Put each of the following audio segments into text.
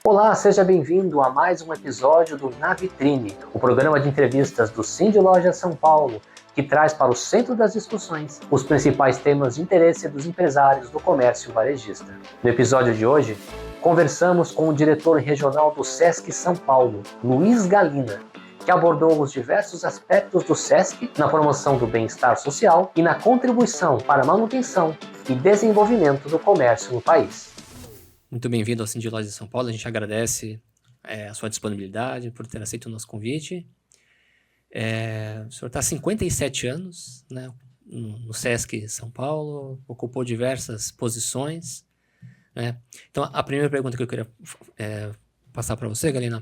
Olá, seja bem-vindo a mais um episódio do Na Vitrine, o programa de entrevistas do Cindy Lojas São Paulo, que traz para o centro das discussões os principais temas de interesse dos empresários do comércio varejista. No episódio de hoje, conversamos com o diretor regional do Sesc São Paulo, Luiz Galina, que abordou os diversos aspectos do Sesc na promoção do bem-estar social e na contribuição para a manutenção e desenvolvimento do comércio no país. Muito bem-vindo ao Cindy Lojas de São Paulo. A gente agradece a sua disponibilidade por ter aceito o nosso convite. O senhor está há 57 anos, né, no Sesc São Paulo, ocupou diversas posições, né? Então, a primeira pergunta que eu queria passar para você, Galina,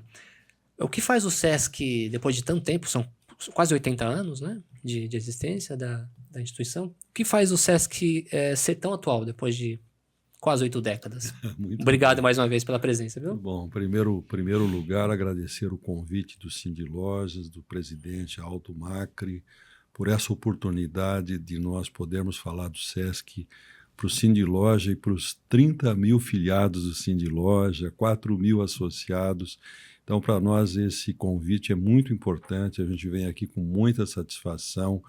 o que faz o Sesc, depois de tanto tempo, são quase 80 anos, né, de existência da instituição, o que faz o Sesc ser tão atual depois de quase 8 décadas? Obrigado bom. Mais uma vez pela presença, viu? Bom, primeiro lugar, agradecer o convite do Cindy Lojas, do presidente Aldo Macri, por essa oportunidade de nós podermos falar do Sesc para o Cindy Loja e para os 30 mil filiados do Cindy Loja, 4 mil associados. Então, para nós, esse convite é muito importante, a gente vem aqui com muita satisfação.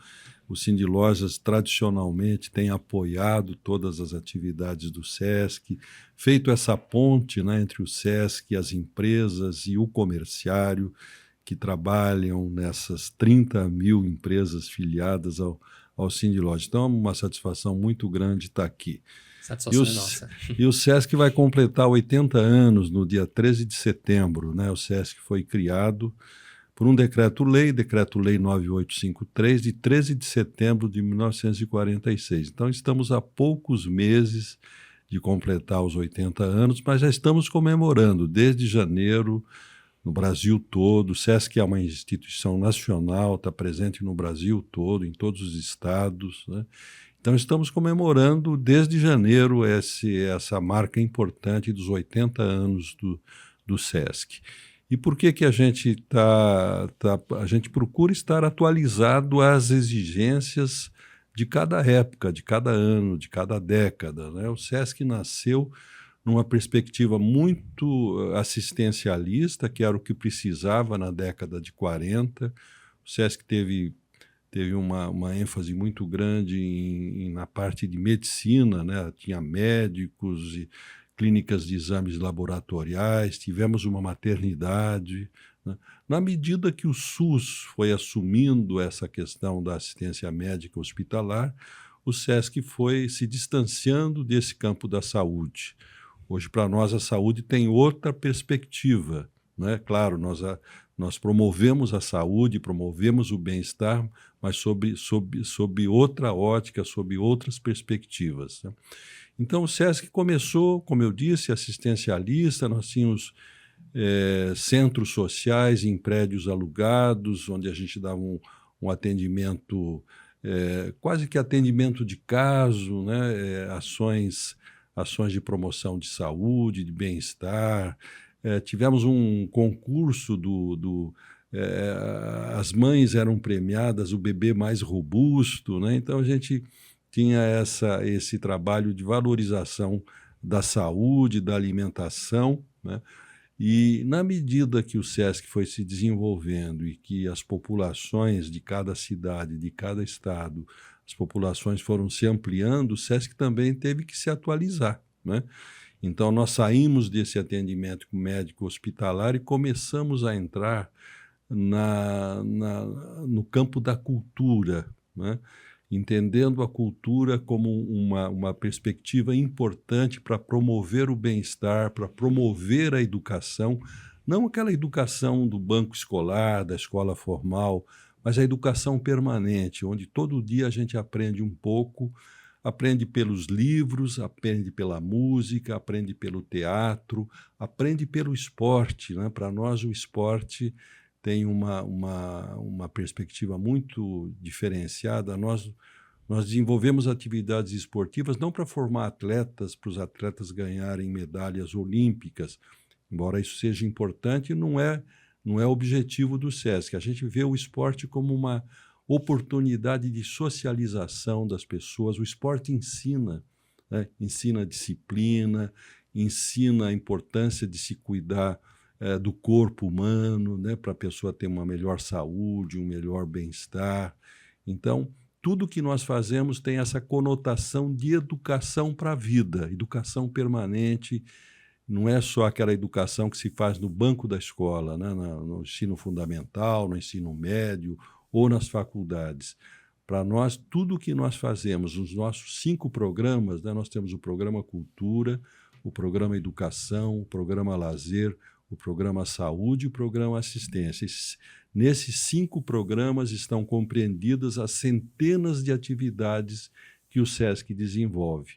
O Cindy Lojas, tradicionalmente, tem apoiado todas as atividades do Sesc, feito essa ponte, né, entre o Sesc, as empresas e o comerciário, que trabalham nessas 30 mil empresas filiadas ao Cindy Lojas. Então, é uma satisfação muito grande estar aqui. Satisfação é nossa. E o Sesc vai completar 80 anos no dia 13 de setembro. Né? O Sesc foi criado por um decreto-lei 9853, de 13 de setembro de 1946. Então, estamos há poucos meses de completar os 80 anos, mas já estamos comemorando desde janeiro, no Brasil todo. O Sesc é uma instituição nacional, está presente no Brasil todo, em todos os estados, né? Então, estamos comemorando desde janeiro essa marca importante dos 80 anos do Sesc. E por que a gente a gente procura estar atualizado às exigências de cada época, de cada ano, de cada década, né? O Sesc nasceu numa perspectiva muito assistencialista, que era o que precisava na década de 40. O Sesc teve uma ênfase muito grande na parte de medicina, né? Tinha médicos e clínicas de exames laboratoriais, tivemos uma maternidade, né? Na medida que o SUS foi assumindo essa questão da assistência médica hospitalar, o Sesc foi se distanciando desse campo da saúde. Hoje, para nós, a saúde tem outra perspectiva, né? Claro, nós promovemos a saúde, promovemos o bem-estar, mas sob outra ótica, sob outras perspectivas, né? Então, o Sesc começou, como eu disse, assistencialista. Nós tínhamos centros sociais em prédios alugados, onde a gente dava um atendimento, quase que atendimento de caso, né? Ações de promoção de saúde, de bem-estar. Tivemos um concurso as mães eram premiadas, o bebê mais robusto, né? Então, a gente tinha esse trabalho de valorização da saúde, da alimentação, né? E, na medida que o Sesc foi se desenvolvendo e que as populações de cada cidade, de cada estado, as populações foram se ampliando, o Sesc também teve que se atualizar, né? Então, nós saímos desse atendimento médico hospitalar e começamos a entrar no campo da cultura, né? Entendendo a cultura como uma perspectiva importante para promover o bem-estar, para promover a educação, não aquela educação do banco escolar, da escola formal, mas a educação permanente, onde todo dia a gente aprende um pouco, aprende pelos livros, aprende pela música, aprende pelo teatro, aprende pelo esporte, né? Para nós, o esporte tem uma perspectiva muito diferenciada. Nós desenvolvemos atividades esportivas não para formar atletas, para os atletas ganharem medalhas olímpicas, embora isso seja importante, não é objetivo do Sesc. A gente vê o esporte como uma oportunidade de socialização das pessoas. O esporte ensina, né? Ensina disciplina, ensina a importância de se cuidar do corpo humano, né, para a pessoa ter uma melhor saúde, um melhor bem-estar. Então, tudo que nós fazemos tem essa conotação de educação para a vida, educação permanente. Não é só aquela educação que se faz no banco da escola, né, no ensino fundamental, no ensino médio ou nas faculdades. Para nós, tudo que nós fazemos, os nossos 5 programas, né, nós temos o programa Cultura, o programa Educação, o programa Lazer, o programa Saúde e o programa Assistência. Nesses 5 programas estão compreendidas as centenas de atividades que o SESC desenvolve.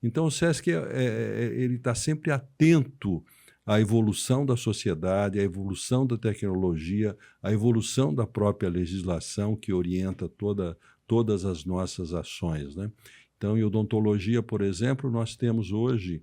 Então, o SESC ele está sempre atento à evolução da sociedade, à evolução da tecnologia, à evolução da própria legislação que orienta todas as nossas ações, né? Então, em odontologia, por exemplo, nós temos hoje,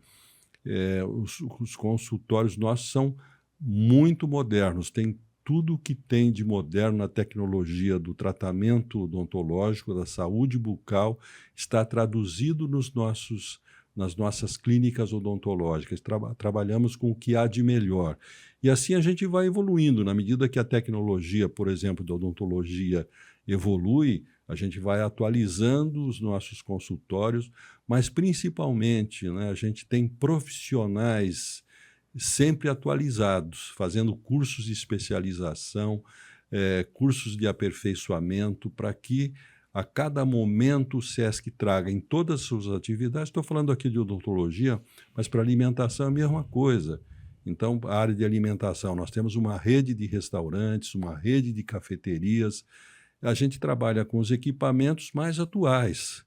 os consultórios nossos são muito modernos, tem tudo que tem de moderno na tecnologia do tratamento odontológico, da saúde bucal, está traduzido nas nossas clínicas odontológicas. Trabalhamos com o que há de melhor. E assim a gente vai evoluindo. Na medida que a tecnologia, por exemplo, da odontologia evolui, a gente vai atualizando os nossos consultórios, mas principalmente, né, a gente tem profissionais sempre atualizados, fazendo cursos de especialização, cursos de aperfeiçoamento, para que a cada momento o SESC traga em todas as suas atividades, estou falando aqui de odontologia, mas para alimentação é a mesma coisa. Então, a área de alimentação, nós temos uma rede de restaurantes, uma rede de cafeterias, a gente trabalha com os equipamentos mais atuais.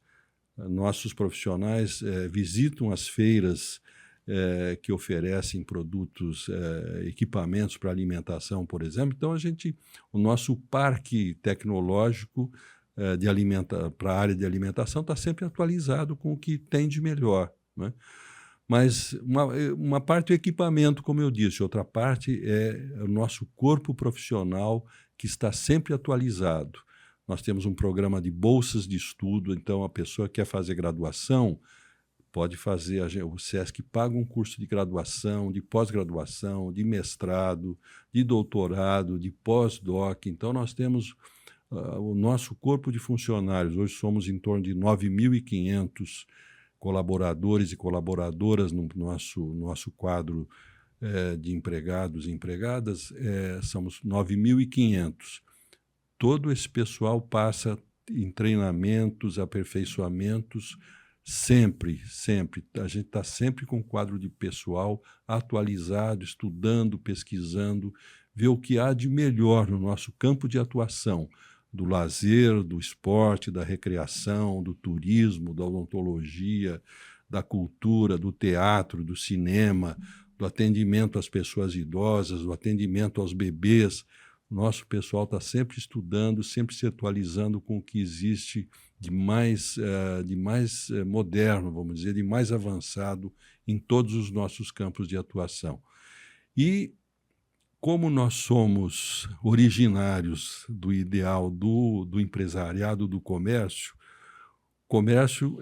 Nossos profissionais visitam as feiras que oferecem produtos, equipamentos para alimentação, por exemplo. Então, o nosso parque tecnológico para a área de alimentação está sempre atualizado com o que tem de melhor, né? Mas uma parte é o equipamento, como eu disse, outra parte é o nosso corpo profissional que está sempre atualizado. Nós temos um programa de bolsas de estudo, então a pessoa que quer fazer graduação pode fazer, o SESC paga um curso de graduação, de pós-graduação, de mestrado, de doutorado, de pós-doc. Então nós temos o nosso corpo de funcionários, hoje somos em torno de 9.500 colaboradores e colaboradoras no nosso quadro de empregados e empregadas, somos 9.500. Todo esse pessoal passa em treinamentos, aperfeiçoamentos, sempre. A gente está sempre com um quadro de pessoal atualizado, estudando, pesquisando, ver o que há de melhor no nosso campo de atuação, do lazer, do esporte, da recreação, do turismo, da odontologia, da cultura, do teatro, do cinema, do atendimento às pessoas idosas, do atendimento aos bebês. Nosso pessoal está sempre estudando, sempre se atualizando com o que existe de mais moderno, vamos dizer, de mais avançado em todos os nossos campos de atuação. E como nós somos originários do ideal do empresariado, do comércio,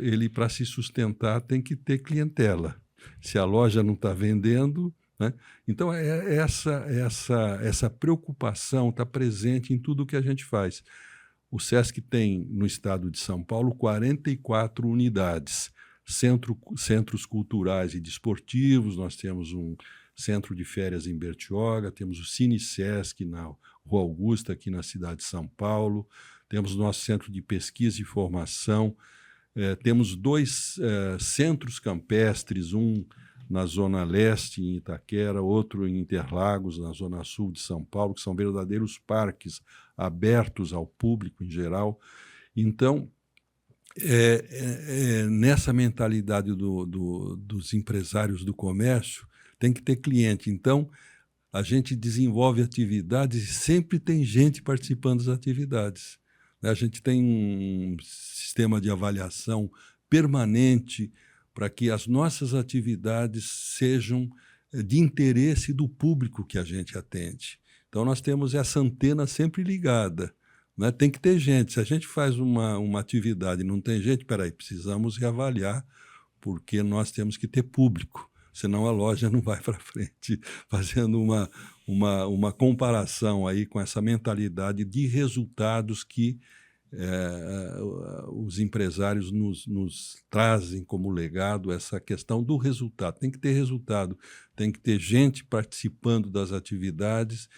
ele, para se sustentar, tem que ter clientela. Se a loja não está vendendo, né? Então, essa preocupação está presente em tudo que a gente faz. O SESC tem, no estado de São Paulo, 44 unidades, centros culturais e desportivos, nós temos um centro de férias em Bertioga, temos o Cine Sesc na Rua Augusta, aqui na cidade de São Paulo, temos o nosso centro de pesquisa e formação, temos 2 centros campestres, um na Zona Leste, em Itaquera, outro em Interlagos, na Zona Sul de São Paulo, que são verdadeiros parques abertos ao público em geral. Então, nessa mentalidade dos empresários do comércio, tem que ter cliente. Então, a gente desenvolve atividades e sempre tem gente participando das atividades. A gente tem um sistema de avaliação permanente para que as nossas atividades sejam de interesse do público que a gente atende. Então, nós temos essa antena sempre ligada, né? Tem que ter gente. Se a gente faz uma atividade e não tem gente, precisamos reavaliar, porque nós temos que ter público. senão a loja não vai para frente, fazendo uma comparação aí com essa mentalidade de resultados que os empresários nos trazem como legado, essa questão do resultado. Tem que ter resultado, tem que ter gente participando das atividades,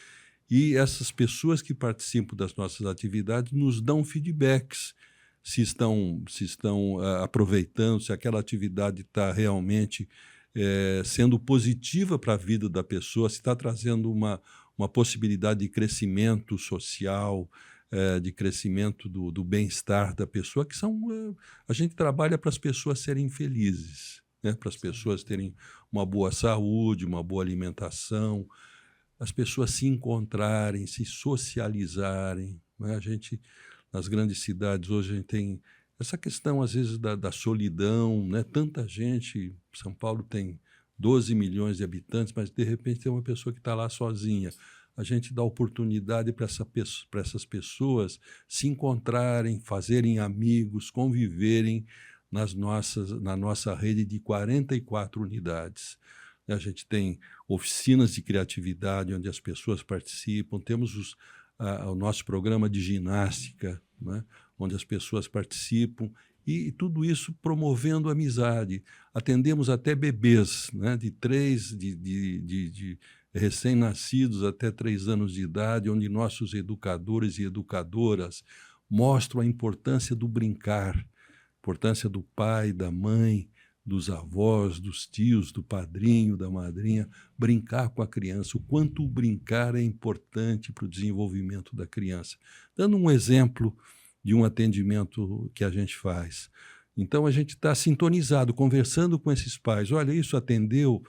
e essas pessoas que participam das nossas atividades nos dão feedbacks, se estão aproveitando, se aquela atividade está realmente sendo positiva para a vida da pessoa, se está trazendo uma possibilidade de crescimento social, de crescimento do bem-estar da pessoa, que a gente trabalha para as pessoas serem felizes, né? Para as pessoas terem uma boa saúde, uma boa alimentação, as pessoas se encontrarem, se socializarem, né? A gente, nas grandes cidades, hoje a gente tem essa questão, às vezes, da solidão, né? Tanta gente, São Paulo tem 12 milhões de habitantes, mas, de repente, tem uma pessoa que está lá sozinha. A gente dá oportunidade para essas pessoas se encontrarem, fazerem amigos, conviverem na nossa rede de 44 unidades. A gente tem oficinas de criatividade onde as pessoas participam, temos o nosso programa de ginástica, né, onde as pessoas participam, e tudo isso promovendo amizade. Atendemos até bebês, né, de recém-nascidos até 3 anos de idade, onde nossos educadores e educadoras mostram a importância do brincar, a importância do pai, da mãe, dos avós, dos tios, do padrinho, da madrinha, brincar com a criança, o quanto o brincar é importante para o desenvolvimento da criança. Dando um exemplo de um atendimento que a gente faz. Então, a gente está sintonizado, conversando com esses pais. Olha, isso atendeu,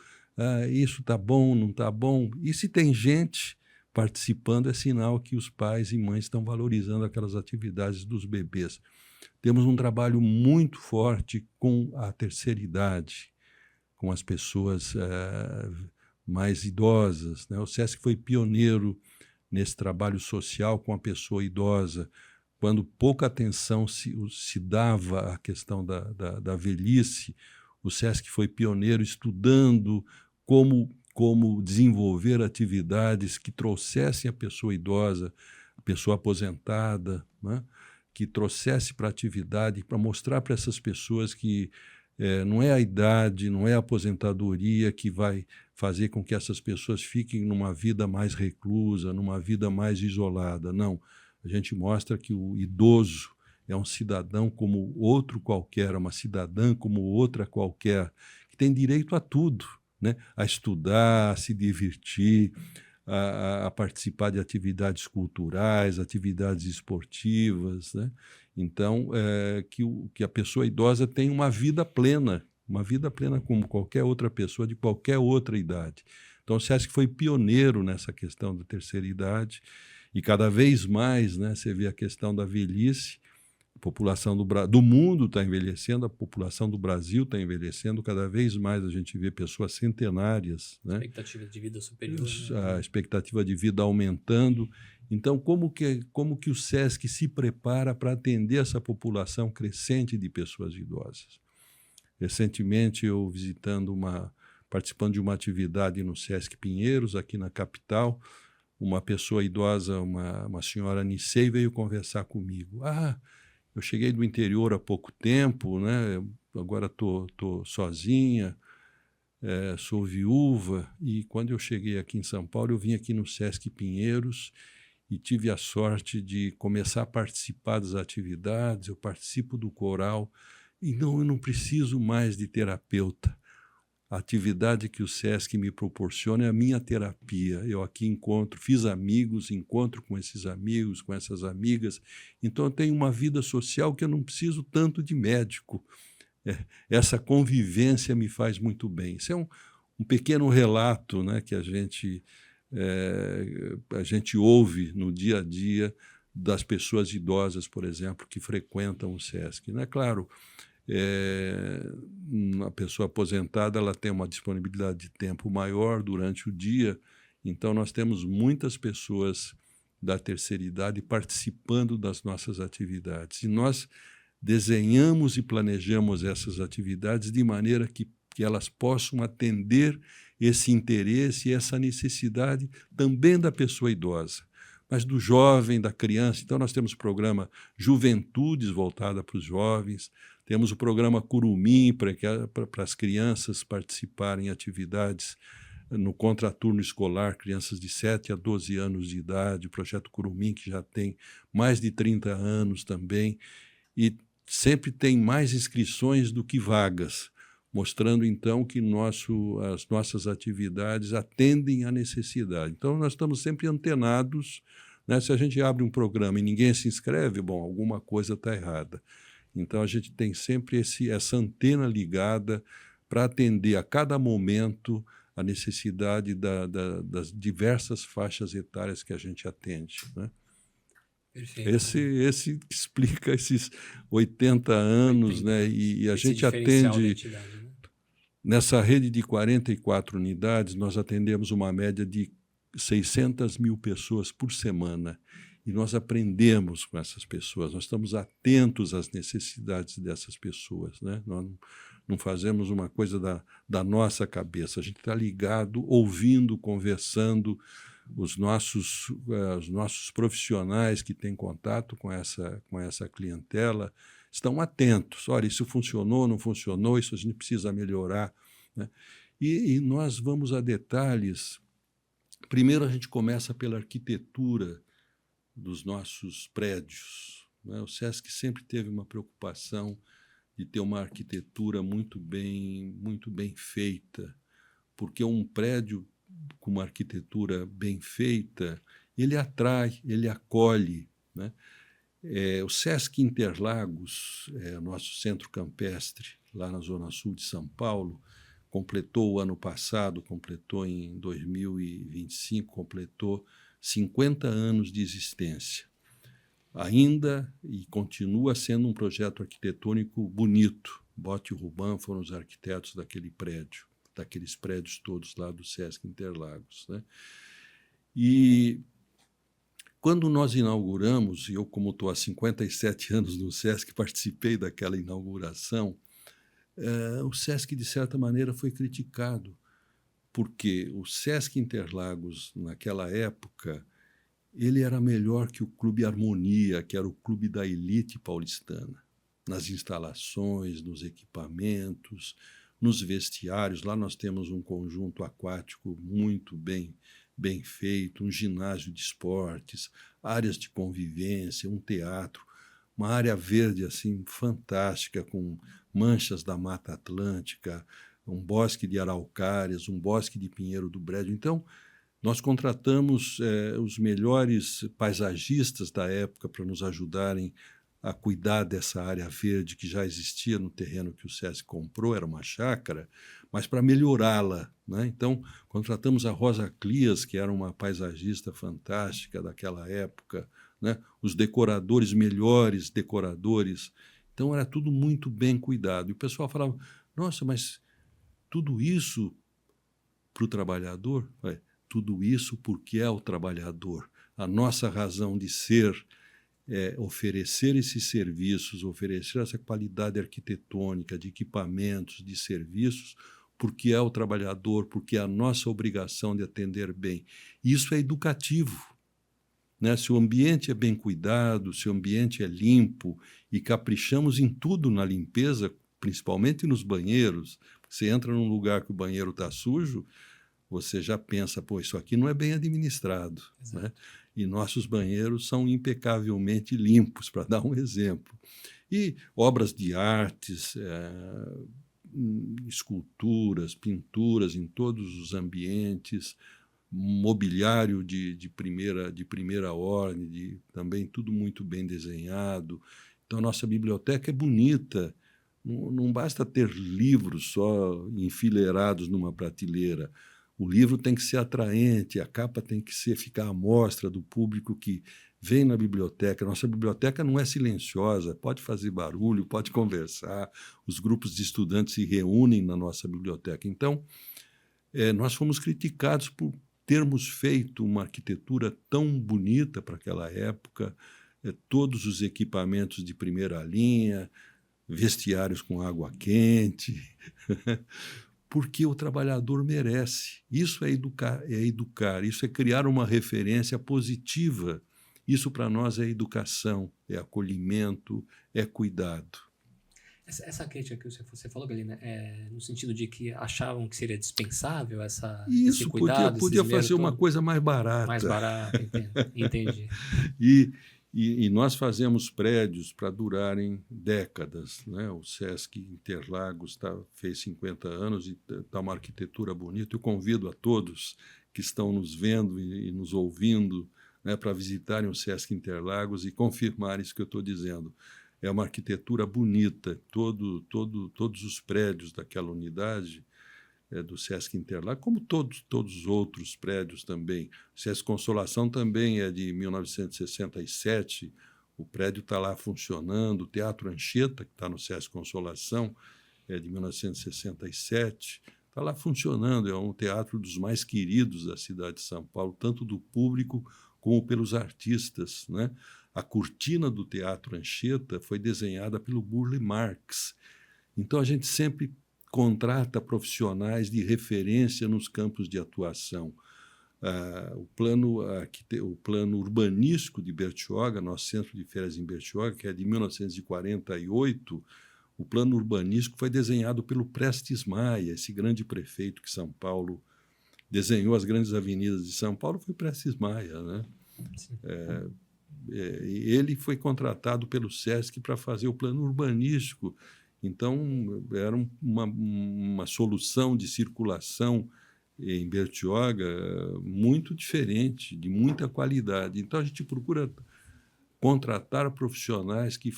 isso está bom, não está bom. E se tem gente participando, é sinal que os pais e mães estão valorizando aquelas atividades dos bebês. Temos um trabalho muito forte com a terceira idade, com as pessoas mais idosas, né? O SESC foi pioneiro nesse trabalho social com a pessoa idosa, quando pouca atenção se dava à questão da velhice. O SESC foi pioneiro estudando como desenvolver atividades que trouxessem a pessoa idosa, a pessoa aposentada, né? Que trouxesse para a atividade, para mostrar para essas pessoas que não é a idade, não é a aposentadoria que vai fazer com que essas pessoas fiquem numa vida mais reclusa, numa vida mais isolada. Não, a gente mostra que o idoso é um cidadão como outro qualquer, uma cidadã como outra qualquer, que tem direito a tudo, né? A estudar, a se divertir, a participar de atividades culturais, atividades esportivas, né? Então, que a pessoa idosa tem uma vida plena como qualquer outra pessoa de qualquer outra idade. Então, o SESC foi pioneiro nessa questão da terceira idade, e cada vez mais, né, você vê a questão da velhice. A população do mundo está envelhecendo, a população do Brasil está envelhecendo, cada vez mais a gente vê pessoas centenárias, né? Expectativa de vida superior. A expectativa de vida aumentando. Então, como que o SESC se prepara para atender essa população crescente de pessoas idosas? Recentemente, eu participando de uma atividade no SESC Pinheiros, aqui na capital, uma pessoa idosa, uma senhora Nicei, veio conversar comigo. Eu cheguei do interior há pouco tempo, né? Agora estou sozinha, sou viúva, e quando eu cheguei aqui em São Paulo, eu vim aqui no SESC Pinheiros e tive a sorte de começar a participar das atividades. Eu participo do coral, e eu não preciso mais de terapeuta. A atividade que o SESC me proporciona é a minha terapia. Eu aqui fiz amigos, encontro com esses amigos, com essas amigas. Então, eu tenho uma vida social que eu não preciso tanto de médico. Essa convivência me faz muito bem. Isso é um pequeno relato, né, que a gente ouve no dia a dia das pessoas idosas, por exemplo, que frequentam o SESC. Não é claro, a pessoa aposentada ela tem uma disponibilidade de tempo maior durante o dia, então nós temos muitas pessoas da terceira idade participando das nossas atividades. E nós desenhamos e planejamos essas atividades de maneira que que elas possam atender esse interesse e essa necessidade também da pessoa idosa, mas do jovem, da criança. Então, nós temos o programa Juventudes, voltada para os jovens, temos o programa Curumim, para as crianças participarem em atividades no contraturno escolar, crianças de 7 a 12 anos de idade, o projeto Curumim, que já tem mais de 30 anos também, e sempre tem mais inscrições do que vagas, mostrando, então, que as nossas atividades atendem à necessidade. Então, nós estamos sempre antenados, né? Se a gente abre um programa e ninguém se inscreve, bom, alguma coisa está errada. Então, a gente tem sempre essa antena ligada para atender a cada momento a necessidade das diversas faixas etárias que a gente atende, né? Perfeito. Esse explica esses 80 anos, 80, né? E a gente atende, né? Nessa rede de 44 unidades, nós atendemos uma média de 600 mil pessoas por semana. E nós aprendemos com essas pessoas, nós estamos atentos às necessidades dessas pessoas, né? Nós não fazemos uma coisa da nossa cabeça, a gente está ligado, ouvindo, conversando. Os nossos profissionais que têm contato com essa clientela estão atentos. Olha, isso funcionou, não funcionou, isso a gente precisa melhorar, né? E nós vamos a detalhes. Primeiro, a gente começa pela arquitetura dos nossos prédios, né? O SESC sempre teve uma preocupação de ter uma arquitetura muito bem feita, porque um prédio com uma arquitetura bem feita, ele atrai, ele acolhe, né? O SESC Interlagos, nosso centro campestre, lá na Zona Sul de São Paulo, completou o ano passado, completou em 2025, completou 50 anos de existência. Ainda e continua sendo um projeto arquitetônico bonito. Botti e Ruban foram os arquitetos daquele prédio, daqueles prédios todos lá do SESC Interlagos, né? E quando nós inauguramos, e eu, como estou há 57 anos no SESC, participei daquela inauguração, o SESC, de certa maneira, foi criticado, porque o SESC Interlagos, naquela época, ele era melhor que o Clube Harmonia, que era o clube da elite paulistana, nas instalações, nos equipamentos, nos vestiários. Lá nós temos um conjunto aquático muito bem feito, um ginásio de esportes, áreas de convivência, um teatro, uma área verde assim fantástica, com manchas da Mata Atlântica, um bosque de araucárias, um bosque de pinheiro do Brejo. Então, nós contratamos os melhores paisagistas da época para nos ajudarem a cuidar dessa área verde que já existia no terreno que o SESC comprou, era uma chácara, mas para melhorá-la, né? Então, contratamos a Rosa Clias, que era uma paisagista fantástica daquela época, né? Os decoradores, melhores decoradores. Então, era tudo muito bem cuidado. E o pessoal falava, nossa, mas tudo isso para o trabalhador? Tudo isso porque é o trabalhador. A nossa razão de ser oferecer esses serviços, oferecer essa qualidade arquitetônica de equipamentos, de serviços, porque é o trabalhador, porque é a nossa obrigação de atender bem. Isso é educativo, né? Se o ambiente é bem cuidado, se o ambiente é limpo e caprichamos em tudo na limpeza, principalmente nos banheiros, você entra num lugar que o banheiro está sujo, você já pensa, pô, isso aqui não é bem administrado, né? E nossos banheiros são impecavelmente limpos, para dar um exemplo. E obras de artes, esculturas, pinturas em todos os ambientes, mobiliário de primeira ordem, também tudo muito bem desenhado. Então, a nossa biblioteca é bonita. Não basta ter livros só enfileirados numa prateleira. O livro tem que ser atraente, a capa tem que ficar à mostra do público que vem na biblioteca. Nossa biblioteca não é silenciosa, pode fazer barulho, pode conversar, os grupos de estudantes se reúnem na nossa biblioteca. Então, nós fomos criticados por termos feito uma arquitetura tão bonita para aquela época, todos os equipamentos de primeira linha, vestiários com água quente, porque o trabalhador merece. Isso é educar, isso é criar uma referência positiva. Isso para nós é educação, é acolhimento, é cuidado. Essa crítica que você falou, Galina, no sentido de que achavam que seria dispensável esse Isso, cuidado, podia fazer uma coisa mais barata. Mais barata, entendi. E nós fazemos prédios para durarem décadas, né? O Sesc Interlagos fez 50 anos e está uma arquitetura bonita. Eu convido a todos que estão nos vendo e nos ouvindo, né, para visitarem o Sesc Interlagos e confirmarem isso que eu estou dizendo. É uma arquitetura bonita. Todos os prédios daquela unidade do Sesc Interlagos, como todos os outros prédios também. O Sesc Consolação também é de 1967, o prédio está lá funcionando. O Teatro Anchieta, que está no Sesc Consolação, é de 1967, está lá funcionando. É um teatro dos mais queridos da cidade de São Paulo, tanto do público como pelos artistas, né? A cortina do Teatro Anchieta foi desenhada pelo Burle Marx. Então, a gente sempre contrata profissionais de referência nos campos de atuação. O plano urbanístico de Bertioga, nosso centro de férias em Bertioga, que é de 1948, o plano urbanístico foi desenhado pelo Prestes Maia, esse grande prefeito que São Paulo desenhou as grandes avenidas de São Paulo, foi Prestes Maia, né? Ele foi contratado pelo Sesc para fazer o plano urbanístico. Então, era uma solução de circulação em Bertioga muito diferente, de muita qualidade. Então, a gente procura contratar profissionais que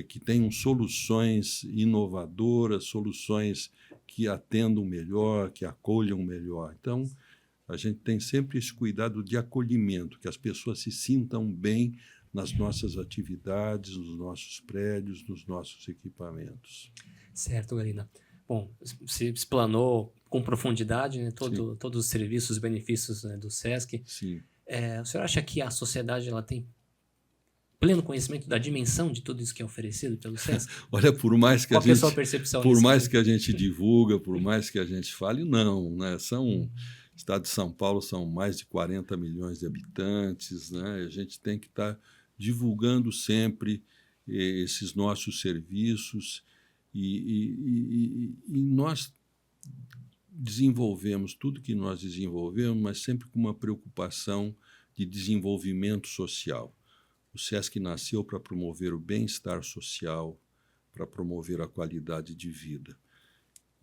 que tenham soluções inovadoras, soluções que atendam melhor, que acolham melhor. Então, a gente tem sempre esse cuidado de acolhimento, que as pessoas se sintam bem nas nossas atividades, nos nossos prédios, nos nossos equipamentos. Certo, Galina. Bom, você explanou com profundidade, né, todos os serviços e benefícios, né, do Sesc. Sim. O senhor acha que a sociedade ela tem pleno conhecimento da dimensão de tudo isso que é oferecido pelo Sesc? Olha, por mais que Qual é a sua percepção por mais que a gente divulga, por mais que a gente fale, não, né? O estado de São Paulo são mais de 40 milhões de habitantes, né? A gente tem que estar divulgando sempre esses nossos serviços e nós desenvolvemos tudo que nós desenvolvemos, mas sempre com uma preocupação de desenvolvimento social. O Sesc nasceu para promover o bem-estar social, para promover a qualidade de vida.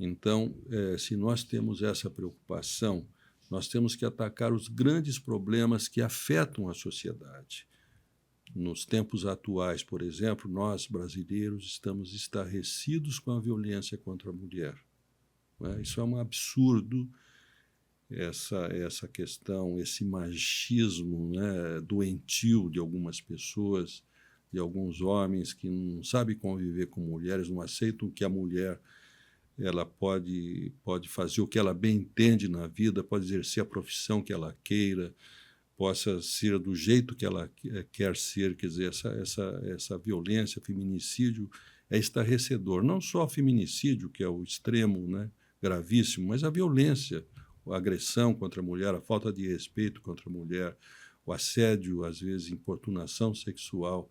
Então, se nós temos essa preocupação, nós temos que atacar os grandes problemas que afetam a sociedade. Nos tempos atuais, por exemplo, nós, brasileiros, estamos estarrecidos com a violência contra a mulher, né? Isso é um absurdo, essa questão, esse machismo, né, doentio de algumas pessoas, de alguns homens que não sabem conviver com mulheres, não aceitam que a mulher ela pode fazer o que ela bem entende na vida, pode exercer a profissão que ela queira, possa ser do jeito que ela quer ser. Quer dizer, essa violência, feminicídio, é estarrecedor. Não só o feminicídio, que é o extremo, né, gravíssimo, mas a violência, a agressão contra a mulher, a falta de respeito contra a mulher, o assédio, às vezes, importunação sexual,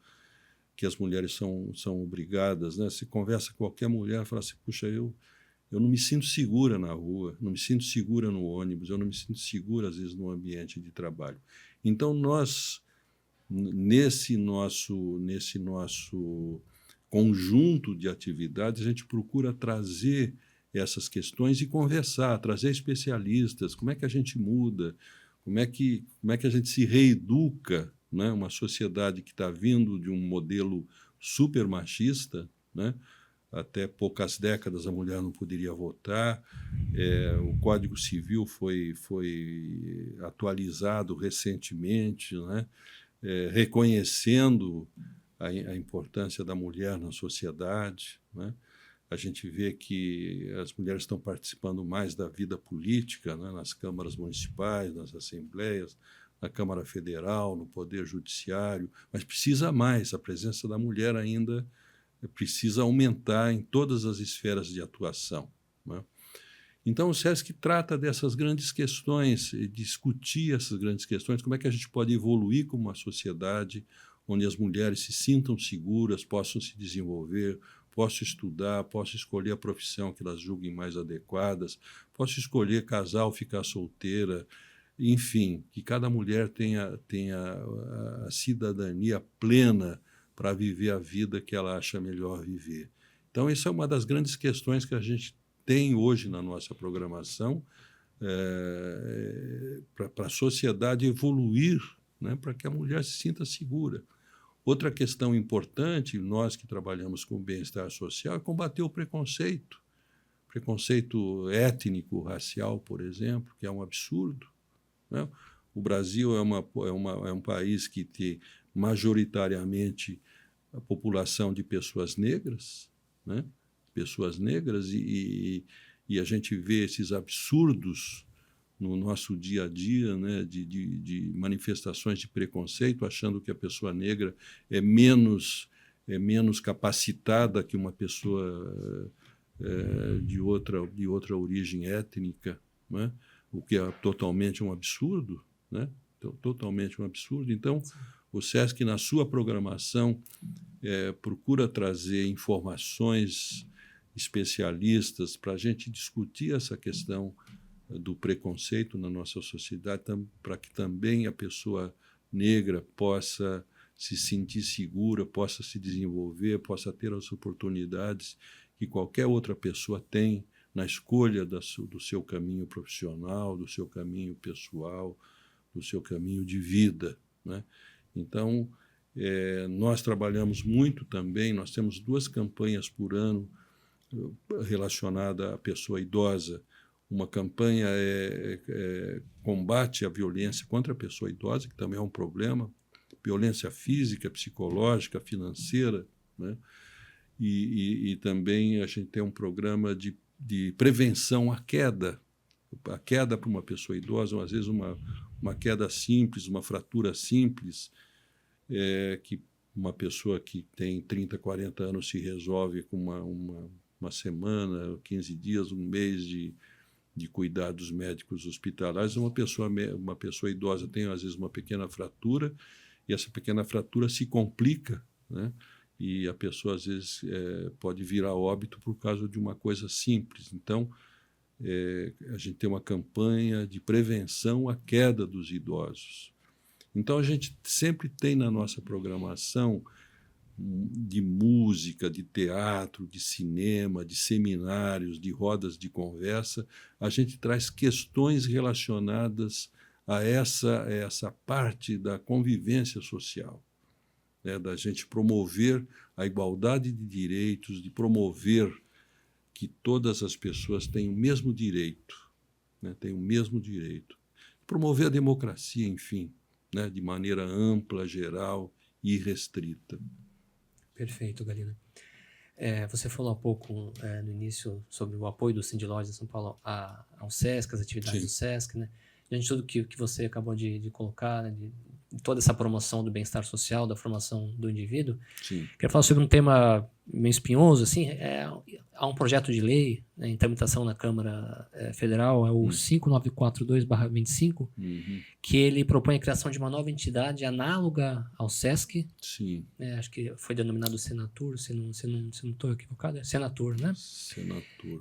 que as mulheres são obrigadas, né? Se conversa com qualquer mulher e fala assim, puxa, eu não me sinto segura na rua, não me sinto segura no ônibus, eu não me sinto segura, às vezes, no ambiente de trabalho. Então, nós, nesse nosso conjunto de atividades, a gente procura trazer essas questões e conversar, trazer especialistas, como é que a gente muda, como é que a gente se reeduca, né? Uma sociedade que está vindo de um modelo super machista, né? Até poucas décadas a mulher não poderia votar, o Código Civil foi atualizado recentemente, né? Reconhecendo a importância da mulher na sociedade, né? A gente vê que as mulheres estão participando mais da vida política, né? Nas câmaras municipais, nas assembleias, na Câmara Federal, no Poder Judiciário, mas precisa mais, a presença da mulher ainda precisa aumentar em todas as esferas de atuação, né? Então, o SESC trata dessas grandes questões, discutir essas grandes questões, como é que a gente pode evoluir como uma sociedade onde as mulheres se sintam seguras, possam se desenvolver, possam estudar, possam escolher a profissão que elas julguem mais adequadas, possam escolher casar ou ficar solteira, enfim, que cada mulher tenha a cidadania plena para viver a vida que ela acha melhor viver. Então, essa é uma das grandes questões que a gente tem hoje na nossa programação, para a sociedade evoluir, né, para que a mulher se sinta segura. Outra questão importante, nós que trabalhamos com bem-estar social, é combater o preconceito étnico, racial, por exemplo, que é um absurdo, né? O Brasil é um país que tem majoritariamente a população de pessoas negras, né? Pessoas negras, e a gente vê esses absurdos no nosso dia a dia, né, de manifestações de preconceito, achando que a pessoa negra é menos capacitada que uma pessoa de outra origem étnica, né? O que é totalmente um absurdo, né? Totalmente um absurdo. Então, o SESC, na sua programação, procura trazer informações especialistas para a gente discutir essa questão do preconceito na nossa sociedade, para que também a pessoa negra possa se sentir segura, possa se desenvolver, possa ter as oportunidades que qualquer outra pessoa tem na escolha do seu caminho profissional, do seu caminho pessoal, do seu caminho de vida, né? Então, nós trabalhamos muito também, nós temos 2 campanhas por ano relacionada à pessoa idosa. Uma campanha combate à violência contra a pessoa idosa, que também é um problema, violência física, psicológica, financeira, né? E também a gente tem um programa de prevenção à queda. A queda para uma pessoa idosa, às vezes uma queda simples, uma fratura simples, que uma pessoa que tem 30, 40 anos se resolve com uma semana, 15 dias, um mês de cuidados médicos hospitalares. Uma pessoa idosa tem, às vezes, uma pequena fratura, e essa pequena fratura se complica, né? E a pessoa, às vezes, pode vir a óbito por causa de uma coisa simples. Então, a gente tem uma campanha de prevenção à queda dos idosos. Então, a gente sempre tem na nossa programação de música, de teatro, de cinema, de seminários, de rodas de conversa, a gente traz questões relacionadas a essa parte da convivência social, né, da gente promover a igualdade de direitos, de promover que todas as pessoas têm o mesmo direito, né, têm o mesmo direito. Promover a democracia, enfim, né, de maneira ampla, geral e irrestrita. Perfeito, Galina. Você falou há pouco, no início, sobre o apoio do Cindy Lojas de São Paulo ao SESC, as atividades do SESC, né? Diante de tudo que você acabou de colocar, né, de toda essa promoção do bem-estar social, da formação do indivíduo. Sim. Quero falar sobre um tema meio espinhoso, assim, há um projeto de lei, né, em tramitação na Câmara Federal, é o 5942/25, que ele propõe a criação de uma nova entidade análoga ao SESC. Sim. Acho que foi denominado Senatur, se não estou equivocado, é Senatur, né? Senatur.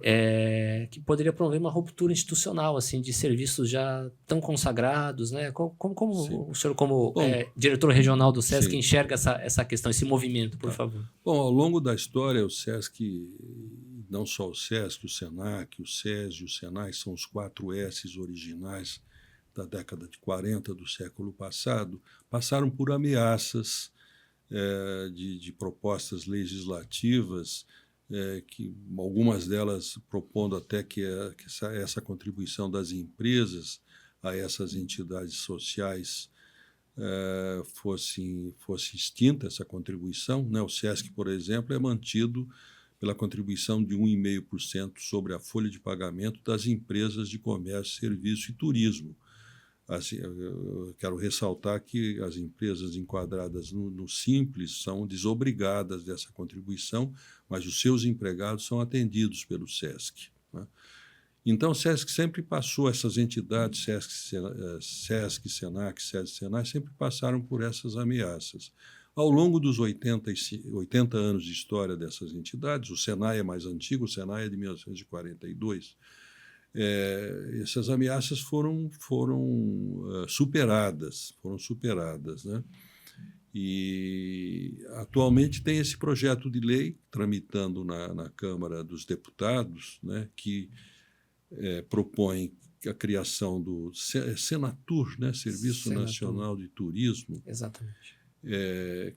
Que poderia promover uma ruptura institucional, assim, de serviços já tão consagrados, né? Como o senhor, como diretor regional do SESC, sim, enxerga essa questão, esse movimento, por favor? Bom, ao longo da história, o SESC, não só o SESC, o SENAC, o SES e o SENAI, são os 4 S's originais da década de 40 do século passado, passaram por ameaças de propostas legislativas, que algumas delas propondo até que essa contribuição das empresas a essas entidades sociais fosse extinta, essa contribuição, né? O SESC, por exemplo, é mantido pela contribuição de 1,5% sobre a folha de pagamento das empresas de comércio, serviço e turismo. eu quero ressaltar que as empresas enquadradas no Simples são desobrigadas dessa contribuição, mas os seus empregados são atendidos pelo SESC, né? Então, o SESC sempre passou, essas entidades, SESC, SENAC, SESI, SENAI, sempre passaram por essas ameaças. Ao longo dos 80 anos de história dessas entidades, o SENAI é mais antigo, o SENAI é de 1942, essas ameaças foram superadas, né? E atualmente tem esse projeto de lei tramitando na Câmara dos Deputados, né, que propõe a criação do Senatur, né, Serviço Senatur Nacional de Turismo. Exatamente.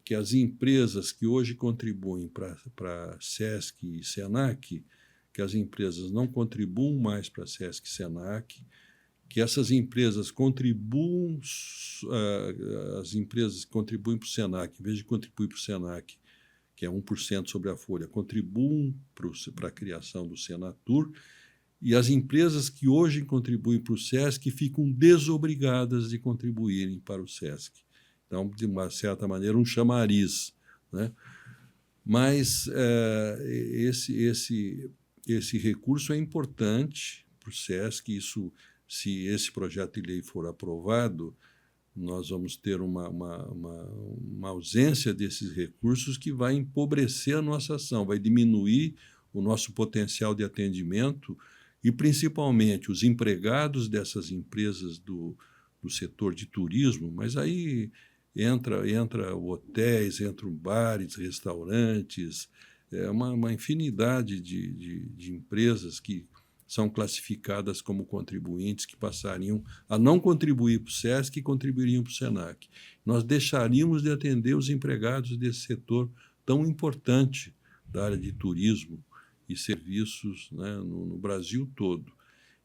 Que as empresas que hoje contribuem para SESC e SENAC, que as empresas não contribuam mais para SESC e SENAC, que essas empresas contribuam, as empresas que contribuem para o SENAC, em vez de contribuir para o SENAC, que é 1% sobre a folha, contribuam para a criação do Senatur, e as empresas que hoje contribuem para o SESC ficam desobrigadas de contribuírem para o SESC. Então, de uma certa maneira, um chamariz, né? Mas esse recurso é importante para o SESC. Se esse projeto de lei for aprovado, nós vamos ter uma ausência desses recursos que vai empobrecer a nossa ação, vai diminuir o nosso potencial de atendimento e, principalmente, os empregados dessas empresas do setor de turismo, mas aí entra hotéis, entram bares, restaurantes, uma infinidade de empresas que são classificadas como contribuintes que passariam a não contribuir para o SESC e contribuiriam para o SENAC. Nós deixaríamos de atender os empregados desse setor tão importante da área de turismo e serviços, né, no Brasil todo.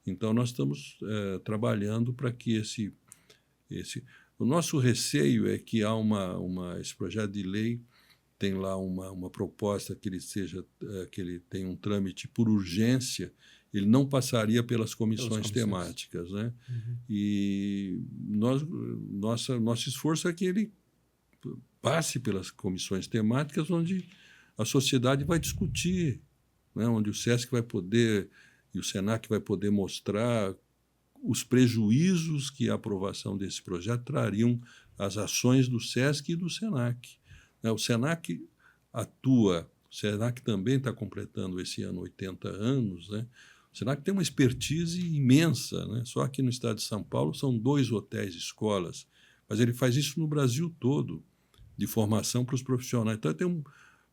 Então, nós estamos trabalhando para que o nosso receio é que esse projeto de lei tem lá uma proposta que ele tenha um trâmite por urgência, ele não passaria pelas comissões temáticas, né? Uhum. E nosso esforço é que ele passe pelas comissões temáticas, onde a sociedade vai discutir, né? Onde o SESC vai poder e o SENAC vai poder mostrar os prejuízos que a aprovação desse projeto trariam às ações do SESC e do SENAC. O SENAC o SENAC também está completando esse ano 80 anos, né? O SENAC tem uma expertise imensa, né? Só aqui no estado de São Paulo são 2 hotéis escolas, mas ele faz isso no Brasil todo, de formação para os profissionais. Então, ele tem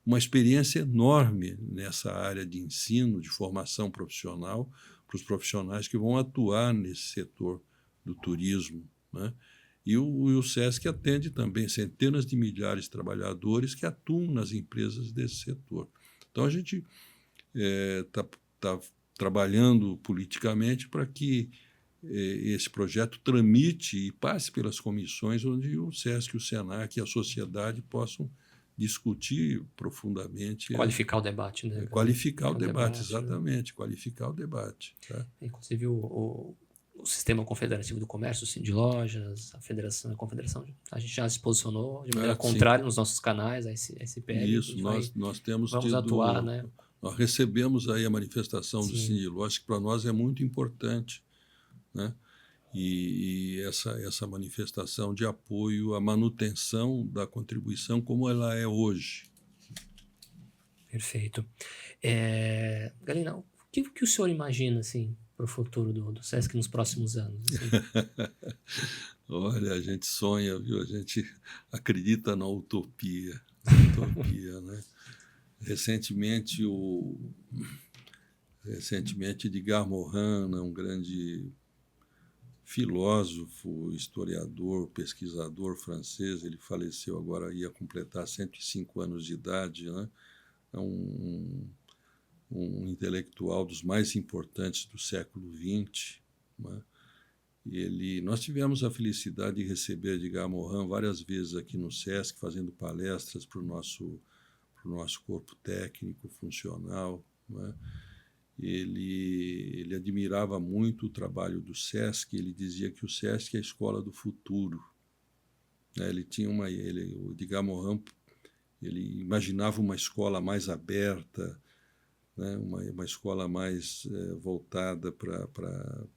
uma experiência enorme nessa área de ensino, de formação profissional, para os profissionais que vão atuar nesse setor do turismo, né? E o SESC atende também centenas de milhares de trabalhadores que atuam nas empresas desse setor. Então, a gente está trabalhando politicamente para que esse projeto tramite e passe pelas comissões onde o SESC, o SENAC e a sociedade possam discutir profundamente. Qualificar o debate, né? Qualificar o debate, exatamente, né? Qualificar o debate. Tá? Inclusive o Sistema Confederativo do Comércio, o Sindlojas, a Confederação, a gente já se posicionou de maneira contrária nos nossos canais, a SPL. Isso, nós temos vamos atuar, né? Nós recebemos aí a manifestação do Sindlojas, que para nós é muito importante, né? E essa manifestação de apoio à manutenção da contribuição como ela é hoje. Perfeito. Galina, o que o senhor imagina assim, para o futuro do SESC nos próximos anos? Assim? Olha, a gente sonha, viu? A gente acredita na utopia. Né? Recentemente, Edgar Morin, um grande filósofo, historiador, pesquisador francês, ele faleceu agora, ia completar 105 anos de idade, né? É um intelectual dos mais importantes do século XX, né? Nós tivemos a felicidade de receber Edgar Morin várias vezes aqui no SESC, fazendo palestras para o nosso corpo técnico, funcional, né? ele admirava muito o trabalho do SESC. Ele dizia que o SESC é a escola do futuro. Ele tinha o Edgar Morin, ele imaginava uma escola mais aberta, né? uma escola mais voltada para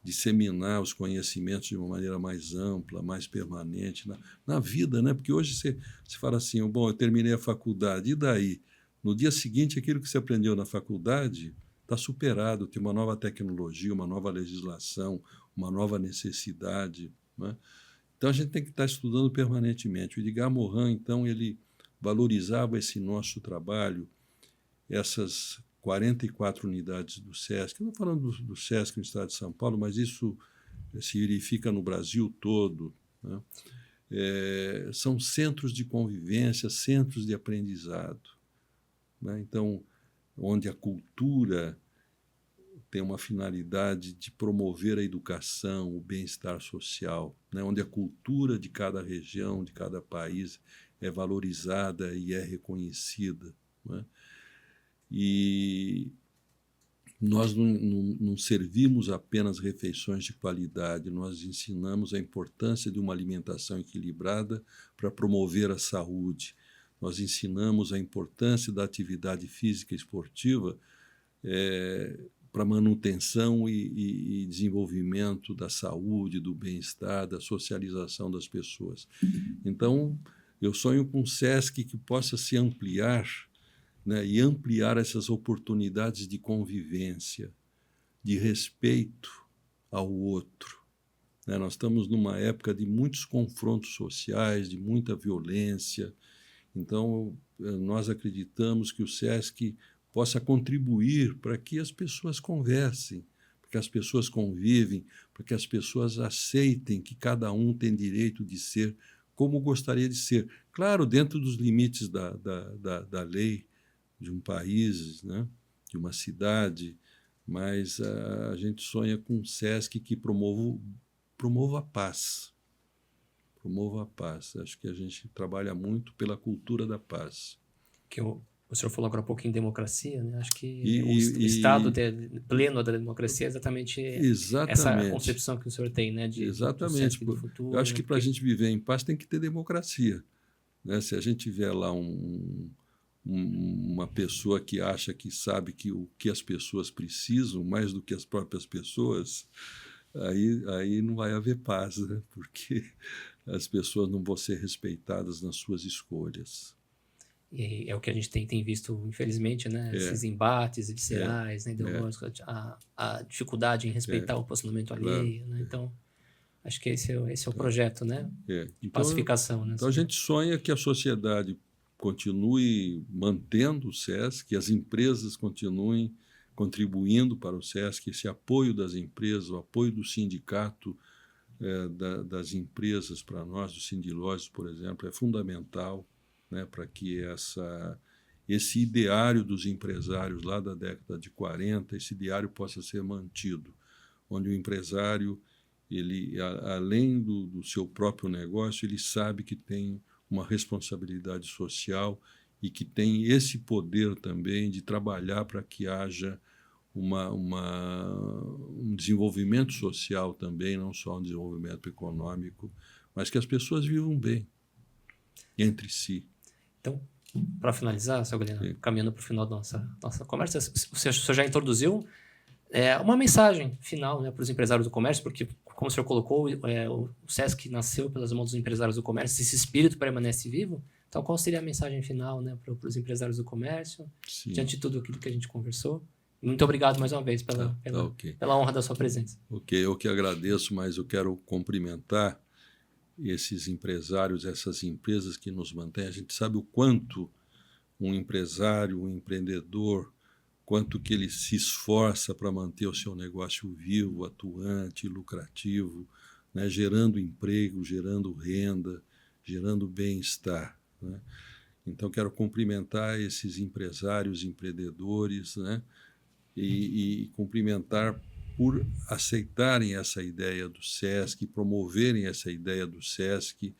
disseminar os conhecimentos de uma maneira mais ampla, mais permanente na vida, né? Porque hoje você fala assim, bom, eu terminei a faculdade, e daí? No dia seguinte, aquilo que você aprendeu na faculdade está superado, tem uma nova tecnologia, uma nova legislação, uma nova necessidade, né? Então, a gente tem que estar estudando permanentemente. O Edgar Morin, então, ele valorizava esse nosso trabalho, essas 44 unidades do SESC. Eu não estou falando do SESC no estado de São Paulo, mas isso se verifica no Brasil todo, né? São centros de convivência, centros de aprendizado, né? Então, onde a cultura tem uma finalidade de promover a educação, o bem-estar social, né? Onde a cultura de cada região, de cada país é valorizada e é reconhecida, né? E nós não servimos apenas refeições de qualidade, nós ensinamos a importância de uma alimentação equilibrada para promover a saúde. Nós ensinamos a importância da atividade física e esportiva para manutenção e desenvolvimento da saúde, do bem-estar, da socialização das pessoas. Então, eu sonho com um SESC que possa se ampliar, né, e ampliar essas oportunidades de convivência, de respeito ao outro, né? Nós estamos numa época de muitos confrontos sociais, de muita violência. Então, nós acreditamos que o SESC possa contribuir para que as pessoas conversem, para que as pessoas convivem, para que as pessoas aceitem que cada um tem direito de ser como gostaria de ser. Claro, dentro dos limites da lei de um país, né, de uma cidade, mas a gente sonha com um SESC que promova a paz. Promova a paz. Acho que a gente trabalha muito pela cultura da paz. O senhor falou agora um pouco em democracia, né? Acho que o estado pleno da democracia é exatamente essa concepção que o senhor tem, né? Exatamente. Do futuro, eu acho que para a gente viver em paz tem que ter democracia, né? Se a gente tiver lá uma pessoa que acha que sabe o que as pessoas precisam mais do que as próprias pessoas, aí não vai haver paz, né? Porque as pessoas não vão ser respeitadas nas suas escolhas. E é o que a gente tem visto, infelizmente, né? Esses embates viscerais, né? Ideológicos, a dificuldade em respeitar o posicionamento alheio, né? Então, acho que esse é o projeto, né? De pacificação, né? Então, a gente sonha que a sociedade continue mantendo o SESC, que as empresas continuem contribuindo para o SESC, esse apoio das empresas, o apoio do sindicato das empresas para nós, do Sindilógias, por exemplo, é fundamental, né, para que esse ideário dos empresários lá da década de 40, esse ideário possa ser mantido, onde o empresário, ele, além do seu próprio negócio, ele sabe que tem uma responsabilidade social e que tem esse poder também de trabalhar para que haja um desenvolvimento social também, não só um desenvolvimento econômico, mas que as pessoas vivam bem entre si. Então, para finalizar, seu Galeno, caminhando para o final da nossa conversa, o senhor já introduziu uma mensagem final, né, para os empresários do comércio, porque, como o senhor colocou, o SESC nasceu pelas mãos dos empresários do comércio, esse espírito permanece vivo. Então, qual seria a mensagem final, né, para os empresários do comércio, diante de tudo aquilo que a gente conversou? Muito obrigado mais uma vez pela honra da sua presença. Eu que agradeço, mas eu quero cumprimentar esses empresários, essas empresas que nos mantêm. A gente sabe o quanto um empresário, um empreendedor, quanto que ele se esforça para manter o seu negócio vivo, atuante, lucrativo, né, gerando emprego, gerando renda, gerando bem-estar, né? Então, quero cumprimentar esses empresários, empreendedores, né, e cumprimentar por aceitarem essa ideia do SESC, promoverem essa ideia do SESC,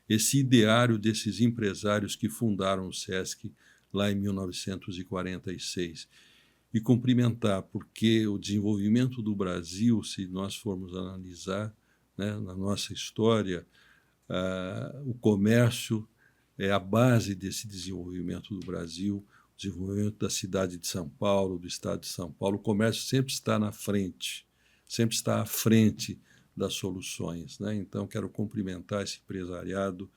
esse ideário desses empresários que fundaram o SESC lá em 1946. e cumprimentar, porque o desenvolvimento do Brasil, se nós formos analisar, né, na nossa história, o comércio é a base desse desenvolvimento do Brasil, o desenvolvimento da cidade de São Paulo, do estado de São Paulo. O comércio sempre está na frente, sempre está à frente das soluções, né? Então, quero cumprimentar esse empresariado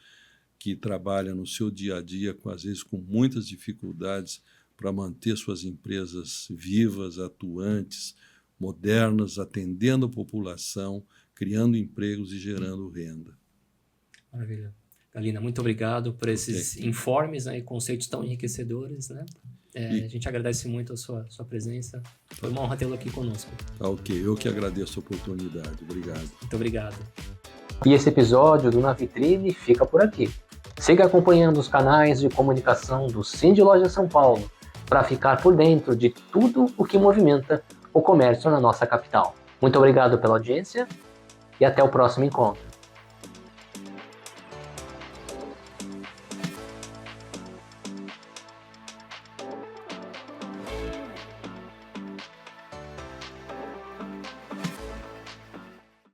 que trabalha no seu dia a dia, às vezes com muitas dificuldades, para manter suas empresas vivas, atuantes, modernas, atendendo a população, criando empregos e gerando renda. Maravilha. Galina, muito obrigado por esses informes, né, e conceitos tão enriquecedores, né? A gente agradece muito a sua presença. Foi uma honra tê-lo aqui conosco. Ok, eu que agradeço a oportunidade. Obrigado. Muito obrigado. E esse episódio do Na Vitrine fica por aqui. Siga acompanhando os canais de comunicação do Cindy Lojas São Paulo para ficar por dentro de tudo o que movimenta o comércio na nossa capital. Muito obrigado pela audiência e até o próximo encontro.